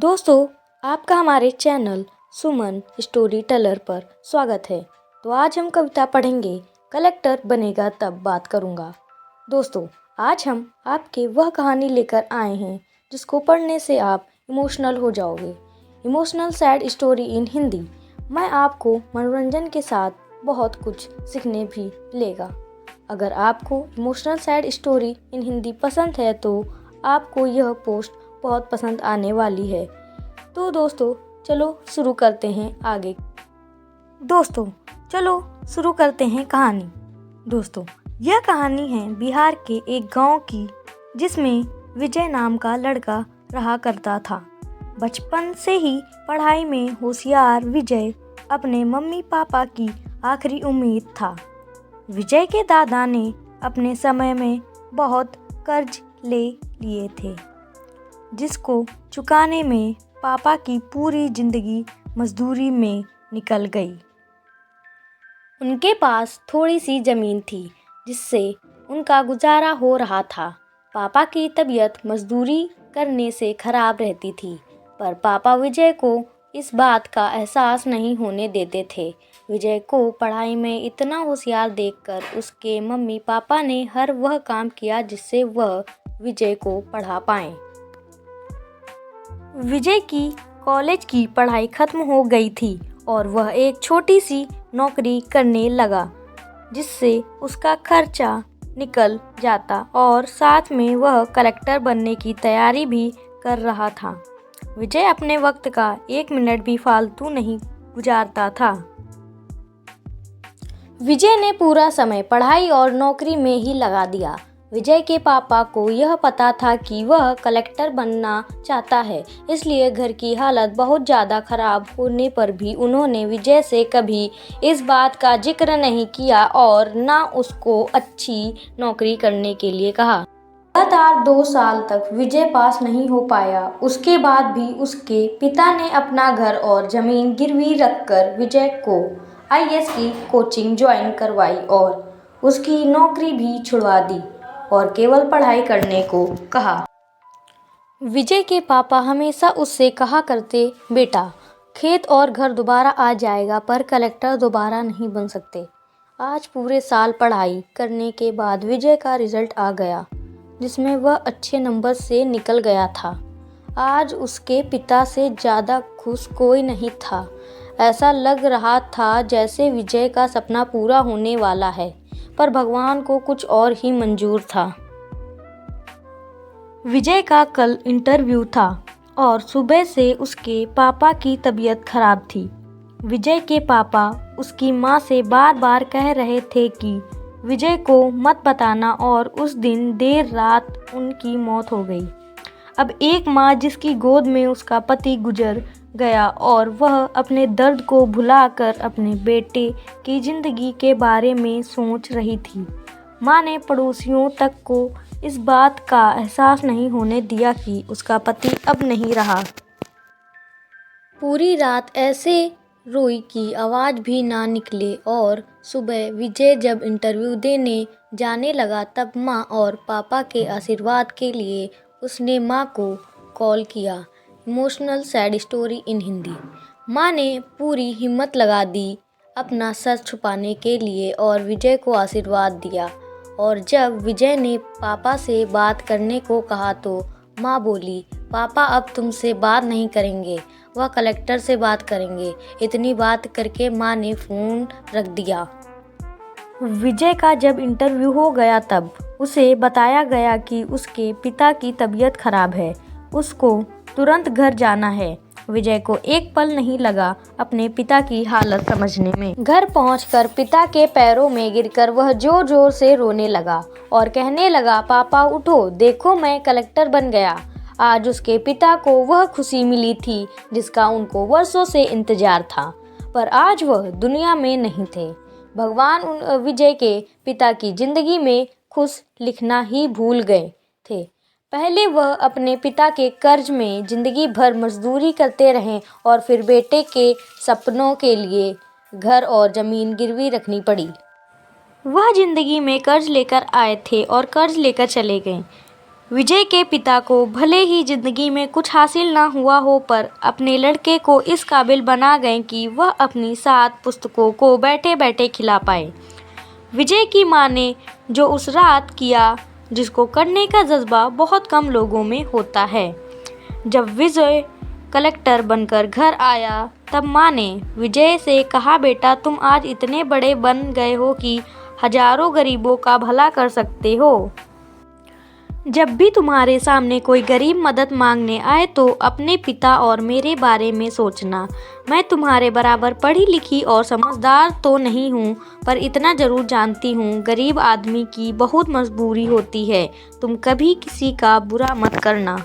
दोस्तों, आपका हमारे चैनल सुमन स्टोरी टेलर पर स्वागत है। तो आज हम कविता पढ़ेंगे, कलेक्टर बनेगा तब बात करूँगा। दोस्तों, आज हम आपके वह कहानी लेकर आए हैं जिसको पढ़ने से आप इमोशनल हो जाओगे। Emotional sad story in Hindi. मैं आपको मनोरंजन के साथ बहुत कुछ सीखने भी मिलेगा। अगर आपको emotional sad story in Hindi पसंद है तो आपको यह पोस्ट बहुत पसंद आने वाली है। तो दोस्तों, चलो शुरू करते हैं आगे। दोस्तों, चलो शुरू करते हैं कहानी। दोस्तों, यह कहानी है बिहार के एक गांव की, जिसमें विजय नाम का लड़का रहा करता था। बचपन से ही पढ़ाई में होशियार विजय अपने मम्मी पापा की आखिरी उम्मीद था। विजय के दादा ने अपने समय में बहुत कर्ज ले लिए थे, जिसको चुकाने में पापा की पूरी जिंदगी मजदूरी में निकल गई। उनके पास थोड़ी सी ज़मीन थी जिससे उनका गुजारा हो रहा था। पापा की तबीयत मजदूरी करने से खराब रहती थी, पर पापा विजय को इस बात का एहसास नहीं होने देते थे। विजय को पढ़ाई में इतना होशियार देखकर उसके मम्मी पापा ने हर वह काम किया जिससे वह विजय को पढ़ा पाएं। विजय की कॉलेज की पढ़ाई खत्म हो गई थी और वह एक छोटी सी नौकरी करने लगा, जिससे उसका खर्चा निकल जाता और साथ में वह कलेक्टर बनने की तैयारी भी कर रहा था। विजय अपने वक्त का एक मिनट भी फालतू नहीं गुजारता था। विजय ने पूरा समय पढ़ाई और नौकरी में ही लगा दिया। विजय के पापा को यह पता था कि वह कलेक्टर बनना चाहता है, इसलिए घर की हालत बहुत ज़्यादा खराब होने पर भी उन्होंने विजय से कभी इस बात का जिक्र नहीं किया और ना उसको अच्छी नौकरी करने के लिए कहा। लगातार 2 साल तक विजय पास नहीं हो पाया। उसके बाद भी उसके पिता ने अपना घर और ज़मीन गिरवी रखकर विजय को IAS की कोचिंग ज्वाइन करवाई और उसकी नौकरी भी छुड़वा दी और केवल पढ़ाई करने को कहा। विजय के पापा हमेशा उससे कहा करते, बेटा, खेत और घर दोबारा आ जाएगा पर कलेक्टर दोबारा नहीं बन सकते। आज पूरे साल पढ़ाई करने के बाद विजय का रिजल्ट आ गया, जिसमें वह अच्छे नंबर से निकल गया था। आज उसके पिता से ज़्यादा खुश कोई नहीं था। ऐसा लग रहा था जैसे विजय का सपना पूरा होने वाला है, पर भगवान को कुछ और ही मंजूर था। विजय का कल इंटरव्यू था और सुबह से उसके पापा की तबीयत खराब थी। विजय के पापा उसकी माँ से बार बार कह रहे थे कि विजय को मत बताना और उस दिन देर रात उनकी मौत हो गई। अब एक माँ जिसकी गोद में उसका पति गुजर गया और वह अपने दर्द को भुलाकर अपने बेटे की जिंदगी के बारे में सोच रही थी। माँ ने पड़ोसियों तक को इस बात का एहसास नहीं होने दिया कि उसका पति अब नहीं रहा। पूरी रात ऐसे रोई कि आवाज़ भी ना निकले और सुबह विजय जब इंटरव्यू देने जाने लगा तब माँ और पापा के आशीर्वाद के लिए उसने माँ को कॉल किया। Emotional sad story in Hindi. माँ ने पूरी हिम्मत लगा दी अपना सर छुपाने के लिए और विजय को आशीर्वाद दिया। और जब विजय ने पापा से बात करने को कहा तो माँ बोली, पापा अब तुमसे बात नहीं करेंगे, वह कलेक्टर से बात करेंगे। इतनी बात करके माँ ने फ़ोन रख दिया। विजय का जब इंटरव्यू हो गया तब उसे बताया गया कि उसके पिता की तबीयत खराब है, उसको तुरंत घर जाना है। विजय को एक पल नहीं लगा अपने पिता की हालत समझने में। घर पहुंचकर पिता के पैरों में गिरकर वह जोर जोर से रोने लगा और कहने लगा, पापा उठो, देखो मैं कलेक्टर बन गया। आज उसके पिता को वह खुशी मिली थी जिसका उनको वर्षों से इंतजार था, पर आज वह दुनिया में नहीं थे। भगवान विजय के पिता की जिंदगी में खुश लिखना ही भूल गए थे। पहले वह अपने पिता के कर्ज में जिंदगी भर मजदूरी करते रहे और फिर बेटे के सपनों के लिए घर और ज़मीन गिरवी रखनी पड़ी। वह जिंदगी में कर्ज लेकर आए थे और कर्ज लेकर चले गए। विजय के पिता को भले ही जिंदगी में कुछ हासिल ना हुआ हो, पर अपने लड़के को इस काबिल बना गए कि वह अपनी 7 पुस्तकों को बैठे बैठे खिला पाए। विजय की मां ने जो उस रात किया, जिसको करने का जज्बा बहुत कम लोगों में होता है। जब विजय कलेक्टर बनकर घर आया, तब मां ने विजय से कहा, बेटा तुम आज इतने बड़े बन गए हो कि हजारों गरीबों का भला कर सकते हो। जब भी तुम्हारे सामने कोई गरीब मदद मांगने आए तो अपने पिता और मेरे बारे में सोचना। मैं तुम्हारे बराबर पढ़ी लिखी और समझदार तो नहीं हूँ, पर इतना जरूर जानती हूँ, गरीब आदमी की बहुत मजबूरी होती है। तुम कभी किसी का बुरा मत करना।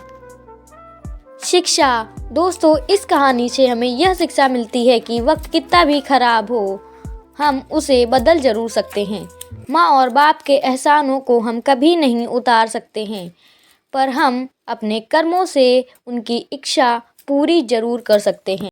शिक्षा। दोस्तों, इस कहानी से हमें यह शिक्षा मिलती है कि वक्त कितना भी खराब हो, हम उसे बदल जरूर सकते हैं। माँ और बाप के एहसानों को हम कभी नहीं उतार सकते हैं, पर हम अपने कर्मों से उनकी इच्छा पूरी जरूर कर सकते हैं।